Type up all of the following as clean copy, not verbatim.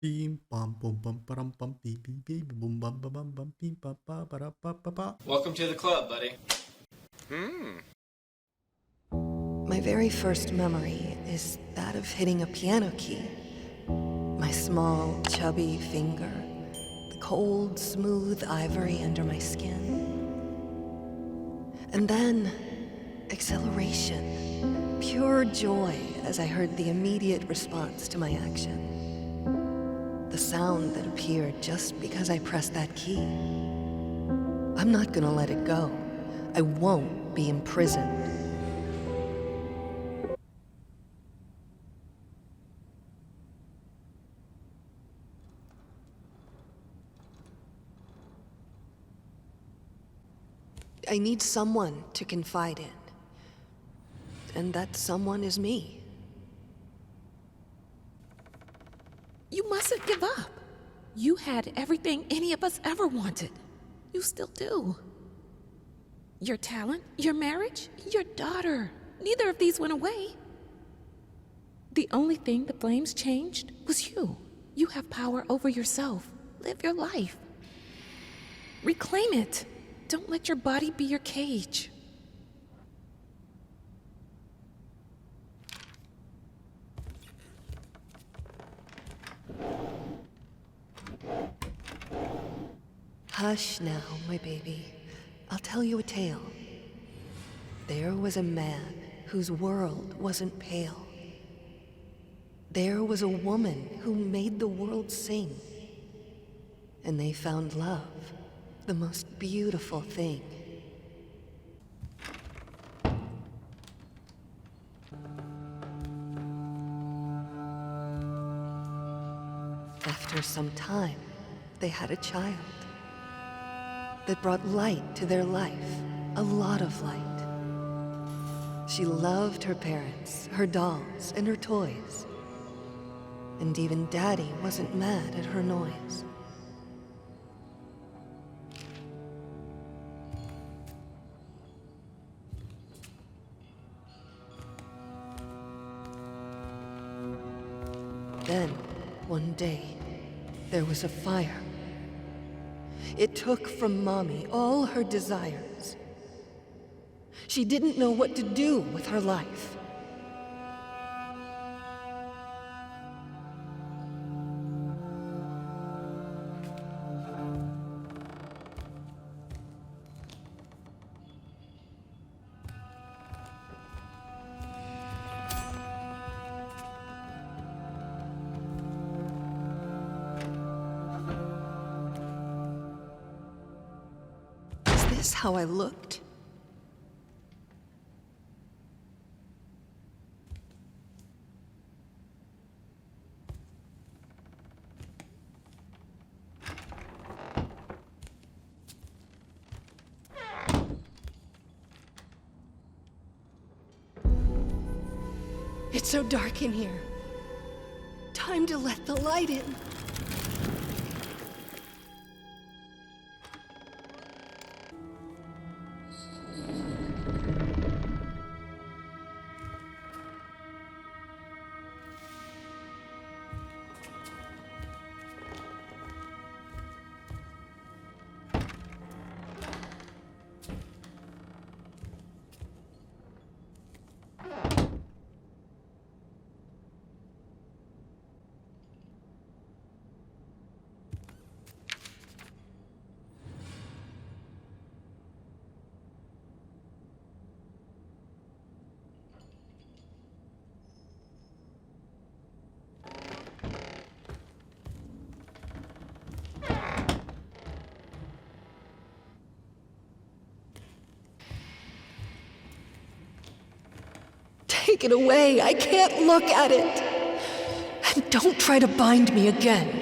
Bim bam bum bum param bum beep beep beep boom bum bum bum bum beep ba ba ba ba ba ba. Welcome to the club, buddy. My very first memory is that of hitting a piano key. My small, chubby finger, the cold, smooth ivory under my skin. And then, acceleration, pure joy as I heard the immediate response to my action. The sound that appeared just because I pressed that key. I'm not gonna let it go. I won't be imprisoned. I need someone to confide in. And that someone is me. You mustn't give up. You had everything any of us ever wanted. You still do. Your talent, your marriage, your daughter. Neither of these went away. The only thing the flames changed was you. You have power over yourself. Live your life. Reclaim it. Don't let your body be your cage. Hush now, my baby. I'll tell you a tale. There was a man whose world wasn't pale. There was a woman who made the world sing. And they found love, the most beautiful thing. After some time, they had a child that brought light to their life, a lot of light. She loved her parents, her dolls, and her toys. And even Daddy wasn't mad at her noise. Then, one day, there was a fire. It took from Mommy all her desires. She didn't know what to do with her life. Is this how I looked? It's so dark in here. Time to let the light in. Take it away. I can't look at it. And don't try to bind me again.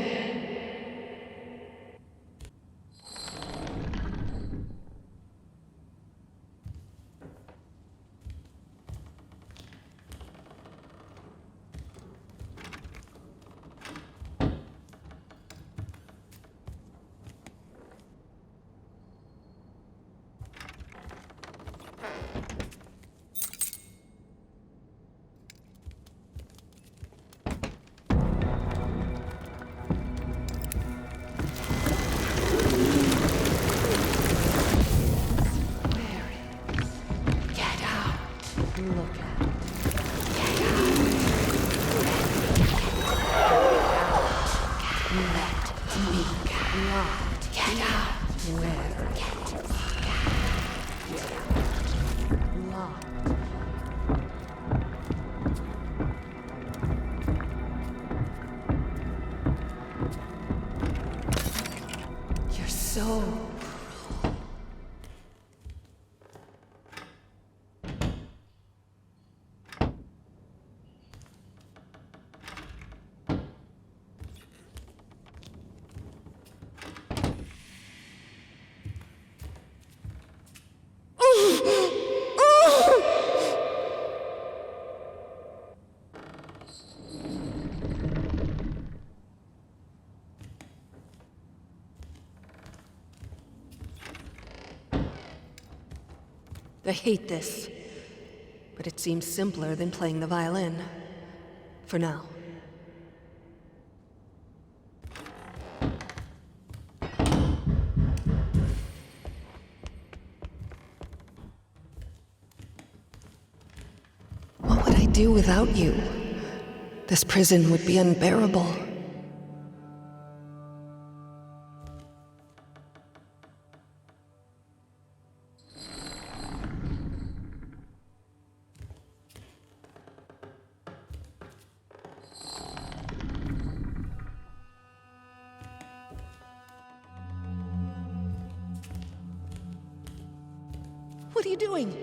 so I hate this, but it seems simpler than playing the violin. For now. What would I do without you? This prison would be unbearable. What are you doing?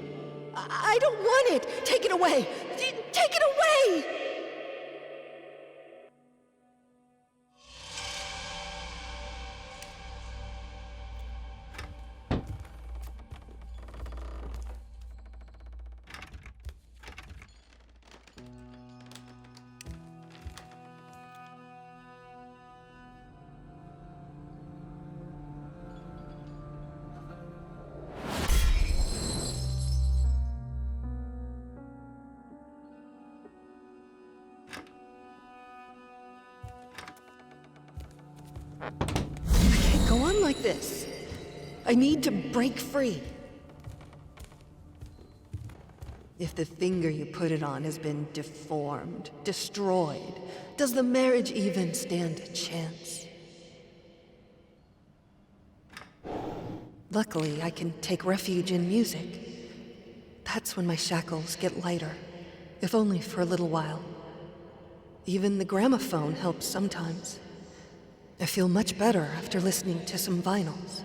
I don't want it! Take it away! Take it away! I can't go on like this. I need to break free. If the finger you put it on has been deformed, destroyed, does the marriage even stand a chance? Luckily, I can take refuge in music. That's when my shackles get lighter, if only for a little while. Even the gramophone helps sometimes. I feel much better after listening to some vinyls.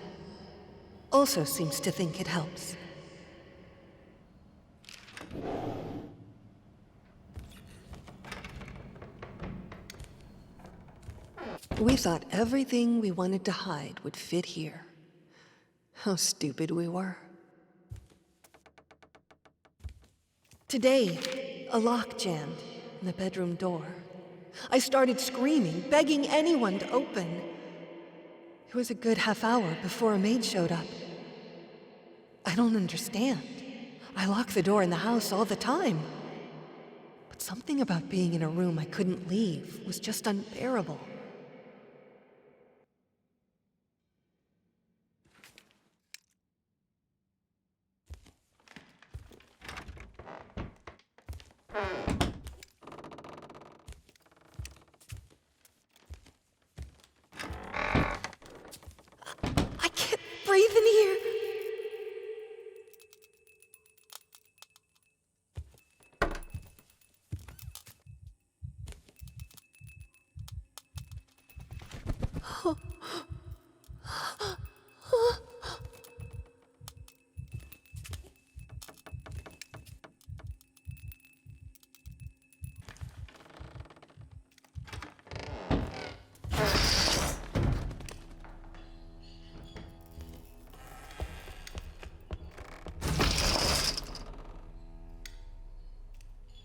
Also seems to think it helps. We thought everything we wanted to hide would fit here. How stupid we were. Today, a lock jammed in the bedroom door. I started screaming, begging anyone to open. It was a good half hour before a maid showed up. I don't understand. I lock the door in the house all the time. But something about being in a room I couldn't leave was just unbearable. I can't breathe in here.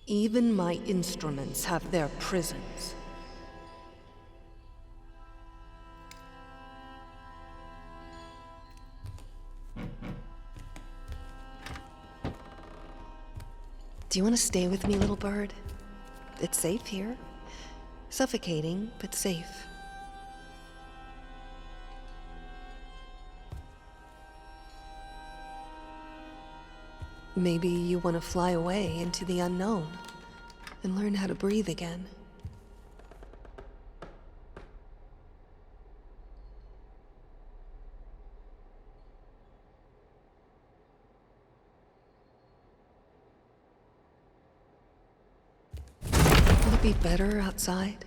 Even my instruments have their prisons. Do you want to stay with me, little bird? It's safe here. Suffocating, but safe. Maybe you want to fly away into the unknown and learn how to breathe again. Will it be better outside?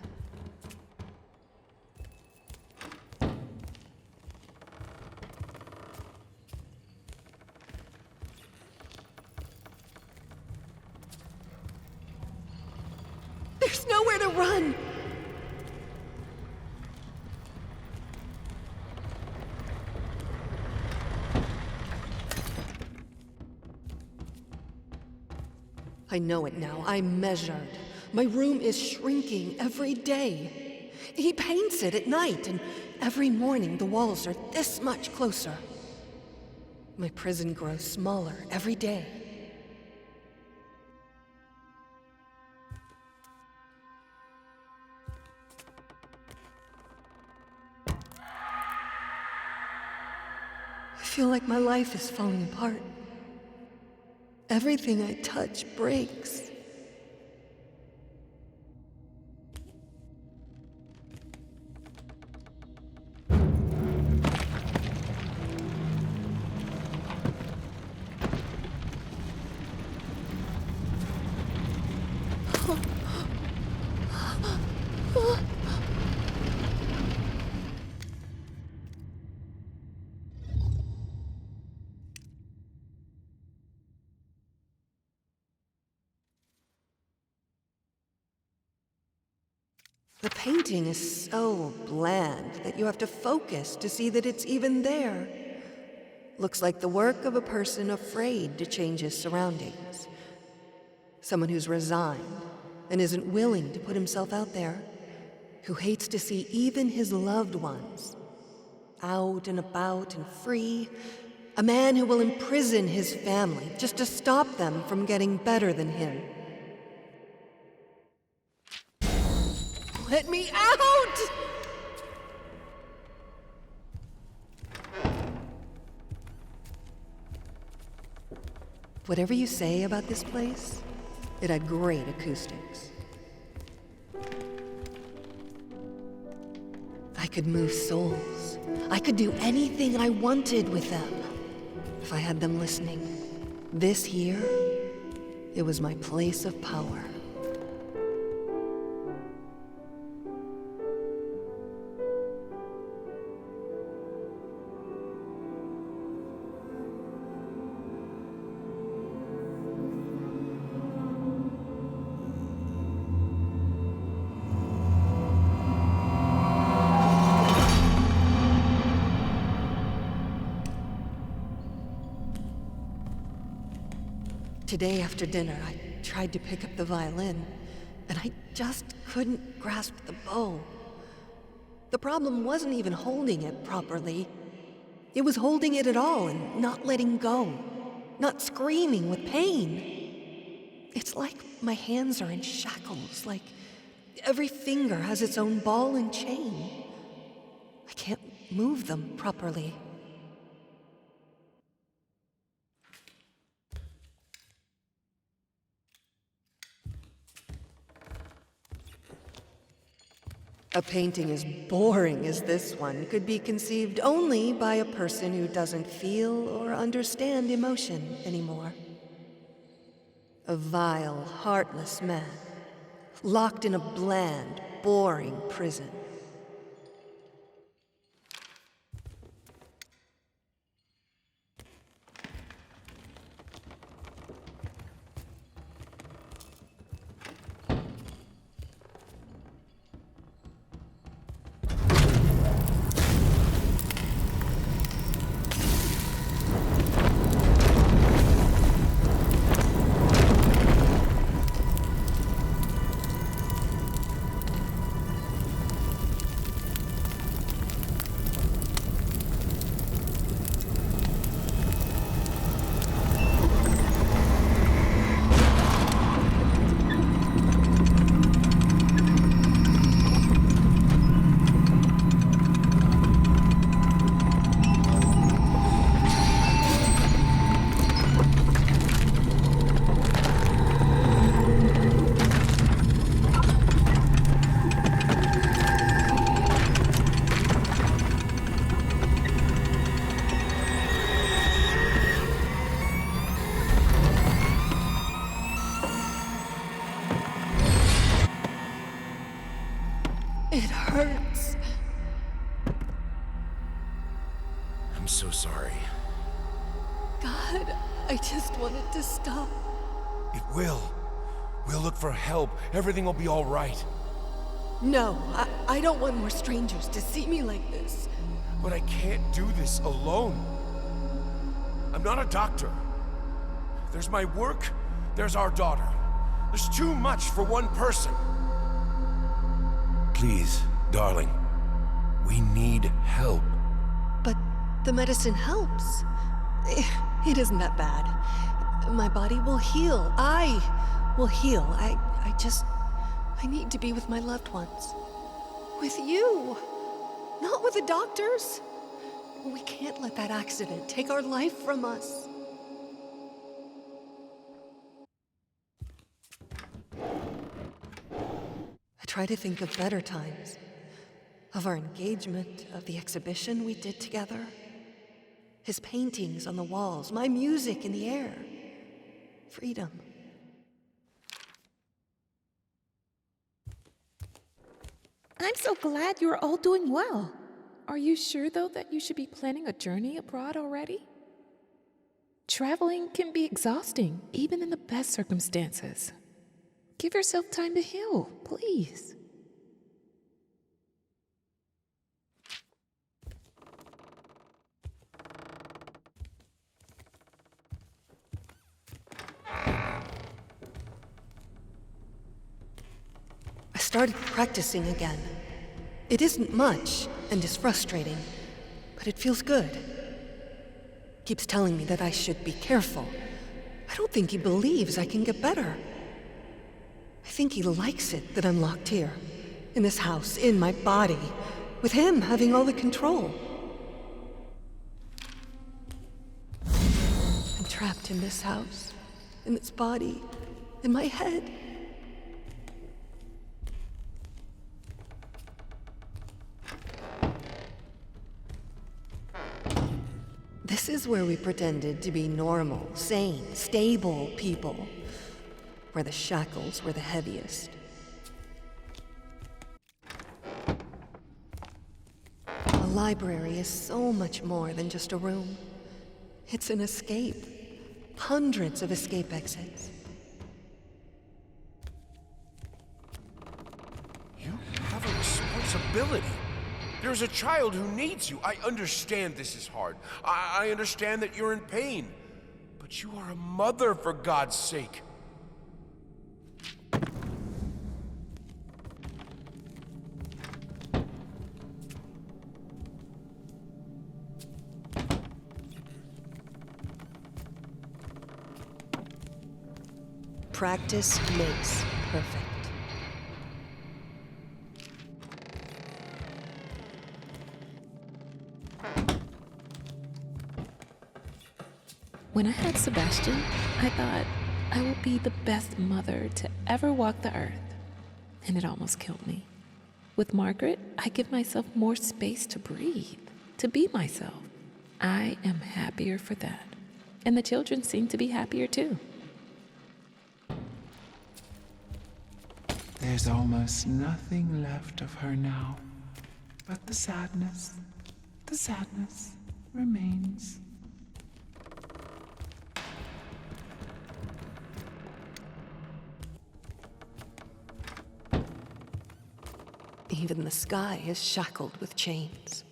There's nowhere to run. I know it now. I'm measured. My room is shrinking every day. He paints it at night, and every morning the walls are this much closer. My prison grows smaller every day. I feel like my life is falling apart. Everything I touch breaks. The painting is so bland that you have to focus to see that it's even there. Looks like the work of a person afraid to change his surroundings. Someone who's resigned and isn't willing to put himself out there. Who hates to see even his loved ones out and about and free. A man who will imprison his family just to stop them from getting better than him. Let me out! Whatever you say about this place, it had great acoustics. I could move souls. I could do anything I wanted with them if I had them listening. This here, it was my place of power. Today after dinner, I tried to pick up the violin, and I just couldn't grasp the bow. The problem wasn't even holding it properly. It was holding it at all and not letting go, not screaming with pain. It's like my hands are in shackles, like every finger has its own ball and chain. I can't move them properly. A painting as boring as this one could be conceived only by a person who doesn't feel or understand emotion anymore. A vile, heartless man, locked in a bland, boring prison. It hurts. I'm so sorry. God, I just want it to stop. It will. We'll look for help. Everything will be all right. No, I don't want more strangers to see me like this. But I can't do this alone. I'm not a doctor. There's my work, there's our daughter. There's too much for one person. Please, darling, we need help. But the medicine helps. It isn't that bad. My body will heal. I will heal. I need to be with my loved ones. With you. Not with the doctors. We can't let that accident take our life from us. I try to think of better times. Of our engagement, of the exhibition we did together. His paintings on the walls, my music in the air. Freedom. I'm so glad you're all doing well. Are you sure, though, that you should be planning a journey abroad already? Traveling can be exhausting, even in the best circumstances. Give yourself time to heal, please. I started practicing again. It isn't much, and is frustrating, but it feels good. Keeps telling me that I should be careful. I don't think he believes I can get better. I think he likes it that I'm locked here, in this house, in my body, with him having all the control. I'm trapped in this house, in this body, in my head. This is where we pretended to be normal, sane, stable people. Where the shackles were the heaviest. A library is so much more than just a room. It's an escape. Hundreds of escape exits. You have a responsibility. There's a child who needs you. I understand this is hard. I understand that you're in pain. But you are a mother, for God's sake. Practice makes perfect. When I had Sebastian, I thought I would be the best mother to ever walk the earth. And it almost killed me. With Margaret, I give myself more space to breathe, to be myself. I am happier for that. And the children seem to be happier too. There's almost nothing left of her now, but the sadness remains. Even the sky is shackled with chains.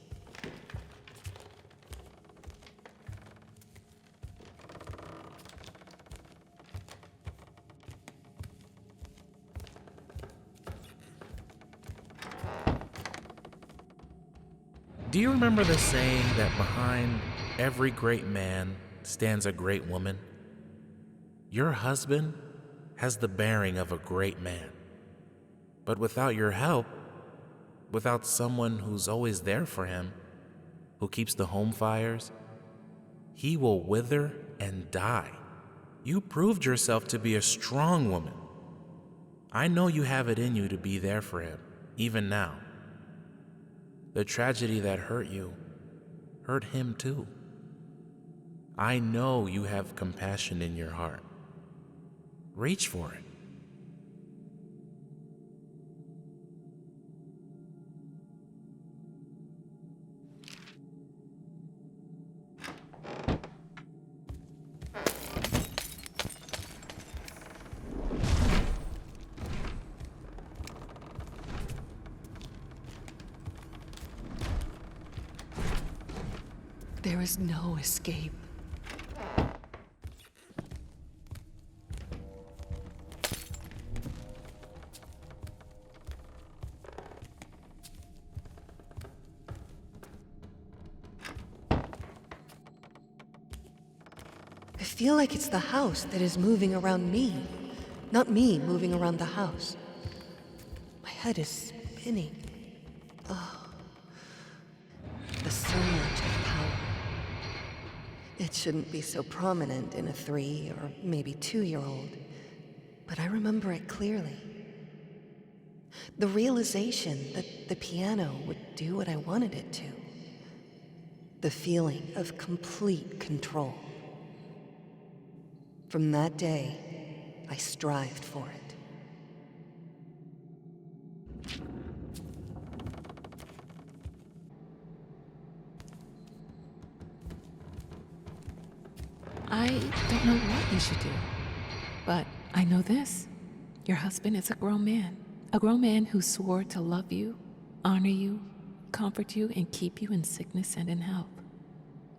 Do you remember the saying that behind every great man stands a great woman? Your husband has the bearing of a great man. But without your help, without someone who's always there for him, who keeps the home fires, he will wither and die. You proved yourself to be a strong woman. I know you have it in you to be there for him, even now. The tragedy that hurt you hurt him too. I know you have compassion in your heart. Reach for it. There is no escape. I feel like it's the house that is moving around me, not me moving around the house. My head is spinning. Oh, the surge of power. It shouldn't be so prominent in a 3 or maybe 2-year-old, but I remember it clearly. The realization that the piano would do what I wanted it to. The feeling of complete control. From that day, I strived for it. I don't know what you should do, but I know this. Your husband is a grown man who swore to love you, honor you, comfort you, and keep you in sickness and in health.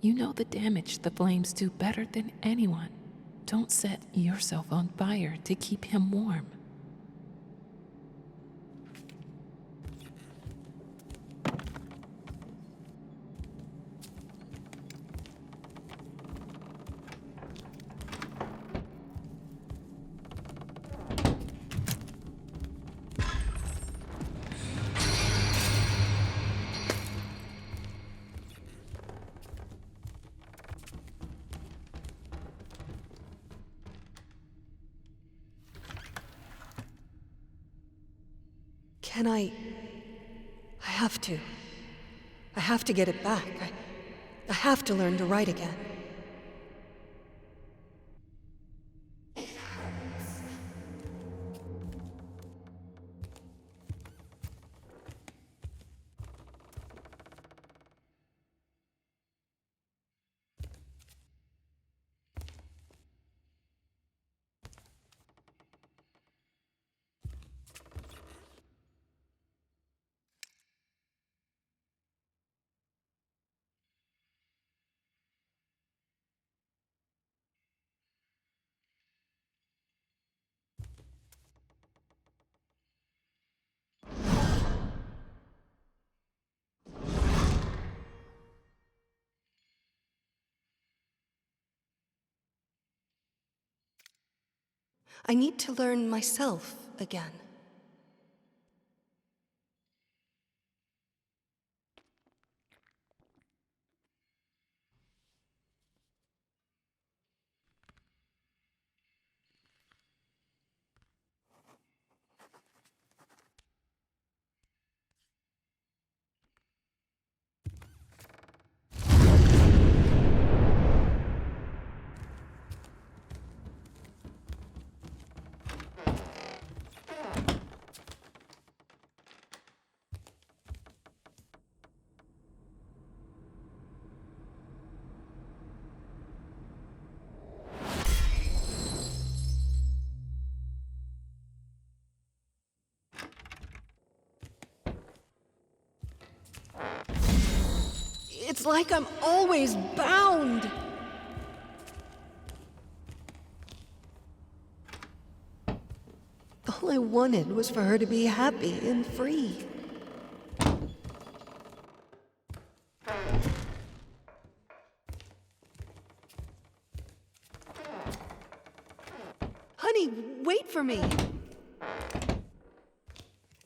You know the damage the flames do better than anyone. Don't set yourself on fire to keep him warm. Can I have to get it back. I have to learn to write again. I need to learn myself again. It's like I'm always bound. All I wanted was for her to be happy and free. Honey, wait for me.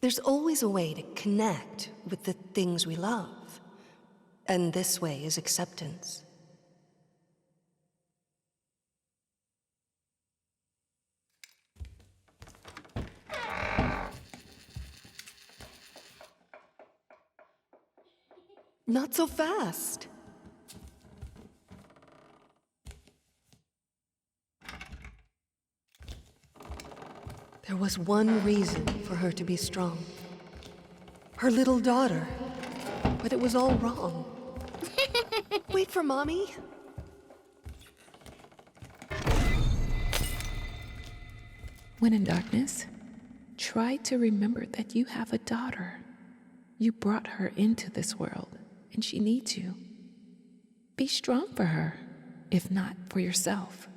There's always a way to connect with the things we love. And this way is acceptance. Not so fast. There was one reason for her to be strong. Her little daughter. But it was all wrong. Wait for Mommy. When in darkness, try to remember that you have a daughter. You brought her into this world, and she needs you. Be strong for her, if not for yourself.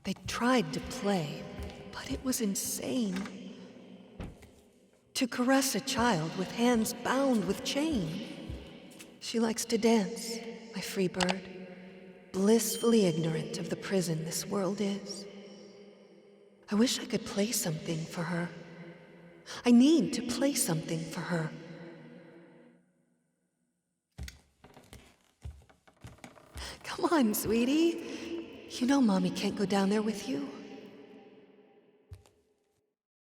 They tried to play, but it was insane. To caress a child with hands bound with chain. She likes to dance, my free bird, blissfully ignorant of the prison this world is. I wish I could play something for her. I need to play something for her. Come on, sweetie. You know Mommy can't go down there with you.